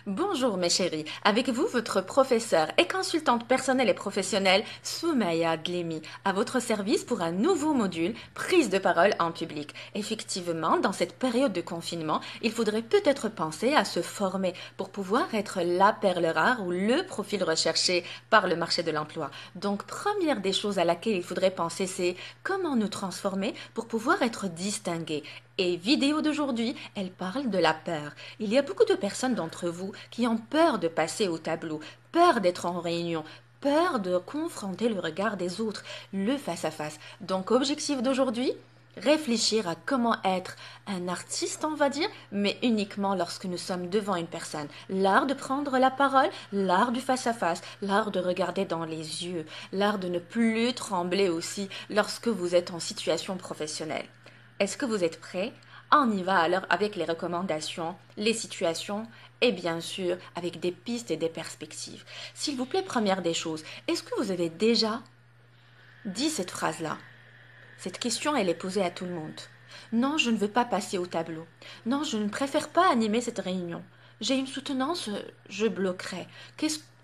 Bonjour mes chéris, avec vous votre professeur et consultante personnelle et professionnelle Soumaya Glemi, à votre service pour un nouveau module prise de parole en public. Effectivement, dans cette période de confinement, il faudrait peut-être penser à se former pour pouvoir être la perle rare ou le profil recherché par le marché de l'emploi. Donc, première des choses à laquelle il faudrait penser, c'est comment nous transformer pour pouvoir être distingués. Et vidéo d'aujourd'hui, elle parle de la peur. Il y a beaucoup de personnes d'entre vous qui ont peur de passer au tableau, peur d'être en réunion, peur de confronter le regard des autres, le face-à-face. Donc, objectif d'aujourd'hui, réfléchir à comment être un artiste, on va dire, mais uniquement lorsque nous sommes devant une personne. L'art de prendre la parole, l'art du face-à-face, l'art de regarder dans les yeux, l'art de ne plus trembler aussi lorsque vous êtes en situation professionnelle. Est-ce que vous êtes prêts? On y va alors avec les recommandations, les situations et bien sûr avec des pistes et des perspectives. S'il vous plaît, première des choses, est-ce que vous avez déjà dit cette phrase-là? Cette question, elle est posée à tout le monde. Non, je ne veux pas passer au tableau. Non, je ne préfère pas animer cette réunion. J'ai une soutenance, je bloquerai.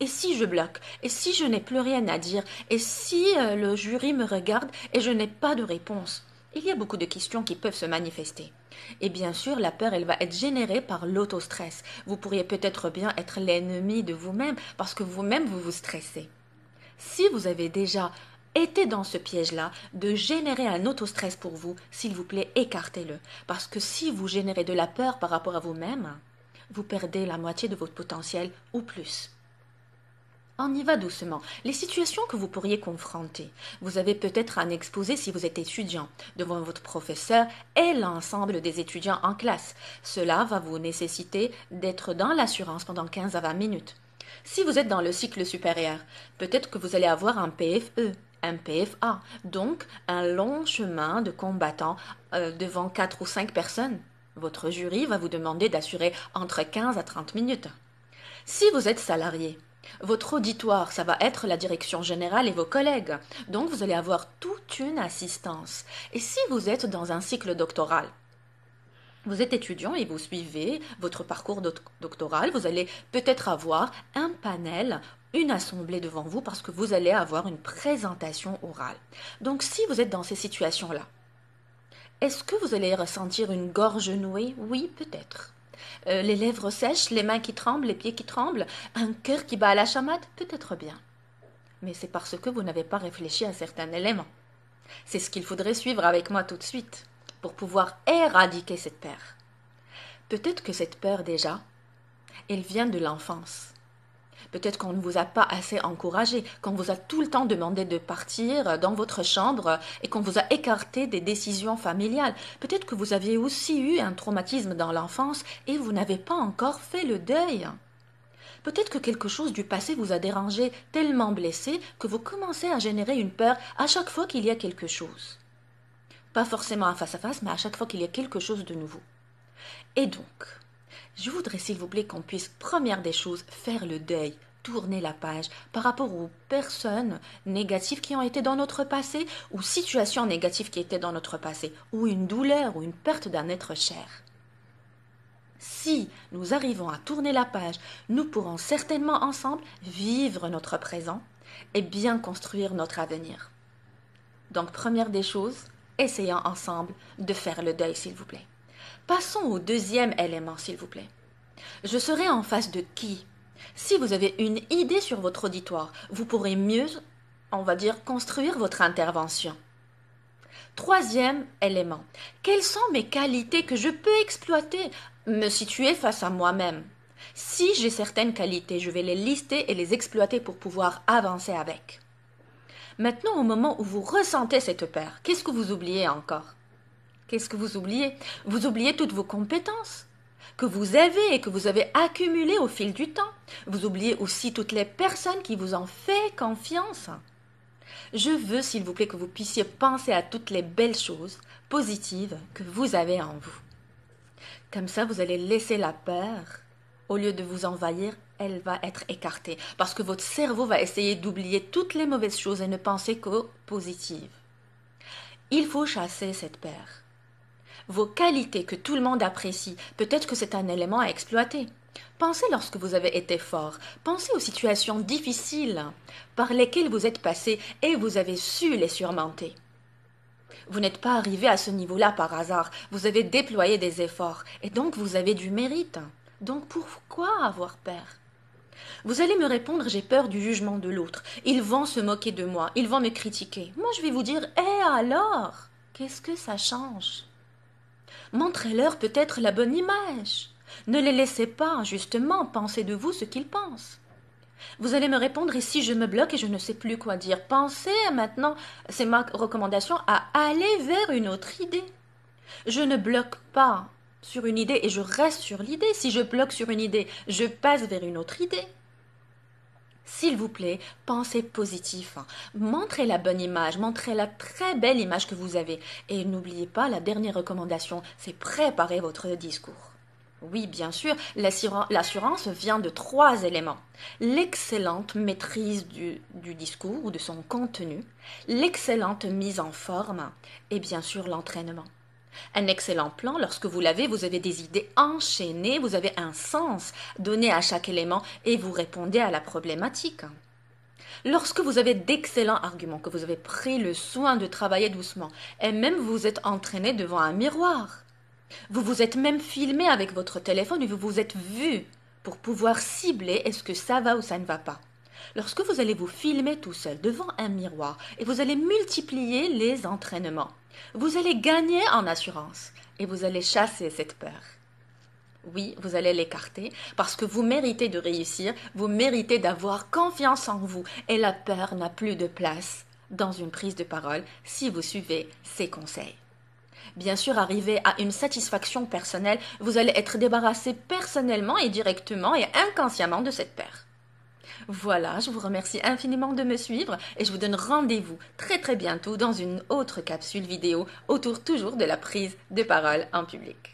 Et si je bloque? Et si je n'ai plus rien à dire? Et si le jury me regarde et je n'ai pas de réponse? Il y a beaucoup de questions qui peuvent se manifester. Et bien sûr, la peur, elle va être générée par l'autostress. Vous pourriez peut-être bien être l'ennemi de vous-même parce que vous-même, vous vous stressez. Si vous avez déjà été dans ce piège-là de générer un autostress pour vous, s'il vous plaît, écartez-le. Parce que si vous générez de la peur par rapport à vous-même, vous perdez la moitié de votre potentiel ou plus. On y va doucement. Les situations que vous pourriez confronter. Vous avez peut-être un exposé si vous êtes étudiant, devant votre professeur et l'ensemble des étudiants en classe. Cela va vous nécessiter d'être dans l'assurance pendant 15 à 20 minutes. Si vous êtes dans le cycle supérieur, peut-être que vous allez avoir un PFE, un PFA, donc un long chemin de combattants devant 4 ou 5 personnes. Votre jury va vous demander d'assurer entre 15 à 30 minutes. Si vous êtes salarié, votre auditoire, ça va être la direction générale et vos collègues. Donc, vous allez avoir toute une assistance. Et si vous êtes dans un cycle doctoral, vous êtes étudiant et vous suivez votre parcours doctoral, vous allez peut-être avoir un panel, une assemblée devant vous parce que vous allez avoir une présentation orale. Donc, si vous êtes dans ces situations-là, est-ce que vous allez ressentir une gorge nouée? Oui, peut-être. Les lèvres sèches, les mains qui tremblent, les pieds qui tremblent, un cœur qui bat à la chamade? Peut-être bien. Mais c'est parce que vous n'avez pas réfléchi à certains éléments. C'est ce qu'il faudrait suivre avec moi tout de suite pour pouvoir éradiquer cette peur. Peut-être que cette peur déjà, elle vient de l'enfance. Peut-être qu'on ne vous a pas assez encouragé, qu'on vous a tout le temps demandé de partir dans votre chambre et qu'on vous a écarté des décisions familiales. Peut-être que vous aviez aussi eu un traumatisme dans l'enfance et vous n'avez pas encore fait le deuil. Peut-être que quelque chose du passé vous a dérangé, tellement blessé, que vous commencez à générer une peur à chaque fois qu'il y a quelque chose. Pas forcément un face-à-face, mais à chaque fois qu'il y a quelque chose de nouveau. Et donc, je voudrais s'il vous plaît qu'on puisse, première des choses, faire le deuil, tourner la page par rapport aux personnes négatives qui ont été dans notre passé ou situations négatives qui étaient dans notre passé ou une douleur ou une perte d'un être cher. Si nous arrivons à tourner la page, nous pourrons certainement ensemble vivre notre présent et bien construire notre avenir. Donc, première des choses, essayons ensemble de faire le deuil, s'il vous plaît. Passons au deuxième élément, s'il vous plaît. Je serai en face de qui? Si vous avez une idée sur votre auditoire, vous pourrez mieux, on va dire, construire votre intervention. Troisième élément. Quelles sont mes qualités que je peux exploiter? Me situer face à moi-même. Si j'ai certaines qualités, je vais les lister et les exploiter pour pouvoir avancer avec. Maintenant, au moment où vous ressentez cette peur, qu'est-ce que vous oubliez encore? Qu'est-ce que vous oubliez? Vous oubliez toutes vos compétences que vous avez et que vous avez accumulées au fil du temps. Vous oubliez aussi toutes les personnes qui vous ont fait confiance. Je veux, s'il vous plaît, que vous puissiez penser à toutes les belles choses positives que vous avez en vous. Comme ça, vous allez laisser la peur, au lieu de vous envahir, elle va être écartée. Parce que votre cerveau va essayer d'oublier toutes les mauvaises choses et ne penser qu'aux positives. Il faut chasser cette peur. Vos qualités que tout le monde apprécie, peut-être que c'est un élément à exploiter. Pensez lorsque vous avez été fort. Pensez aux situations difficiles par lesquelles vous êtes passé et vous avez su les surmonter. Vous n'êtes pas arrivé à ce niveau-là par hasard. Vous avez déployé des efforts et donc vous avez du mérite. Donc pourquoi avoir peur? Vous allez me répondre, j'ai peur du jugement de l'autre. Ils vont se moquer de moi, ils vont me critiquer. Moi, je vais vous dire, alors, qu'est-ce que ça change? Montrez-leur peut-être la bonne image. Ne les laissez pas, justement, penser de vous ce qu'ils pensent. Vous allez me répondre, et si je me bloque et je ne sais plus quoi dire? Pensez maintenant, c'est ma recommandation, à aller vers une autre idée. Je ne bloque pas sur une idée et je reste sur l'idée. Si je bloque sur une idée, je passe vers une autre idée. S'il vous plaît, pensez positif. Montrez la bonne image, montrez la très belle image que vous avez. Et n'oubliez pas, la dernière recommandation, c'est préparer votre discours. Oui, bien sûr, l'assurance vient de 3 éléments. L'excellente maîtrise du discours ou de son contenu, l'excellente mise en forme et bien sûr l'entraînement. Un excellent plan, lorsque vous l'avez, vous avez des idées enchaînées, vous avez un sens donné à chaque élément et vous répondez à la problématique. Lorsque vous avez d'excellents arguments, que vous avez pris le soin de travailler doucement, et même vous êtes entraîné devant un miroir, vous vous êtes même filmé avec votre téléphone et vous vous êtes vu pour pouvoir cibler est-ce que ça va ou ça ne va pas. Lorsque vous allez vous filmer tout seul devant un miroir et vous allez multiplier les entraînements, vous allez gagner en assurance et vous allez chasser cette peur. Oui, vous allez l'écarter parce que vous méritez de réussir, vous méritez d'avoir confiance en vous et la peur n'a plus de place dans une prise de parole si vous suivez ces conseils. Bien sûr, arriver à une satisfaction personnelle, vous allez être débarrassé personnellement et directement et inconsciemment de cette peur. Voilà, je vous remercie infiniment de me suivre et je vous donne rendez-vous très très bientôt dans une autre capsule vidéo autour toujours de la prise de parole en public.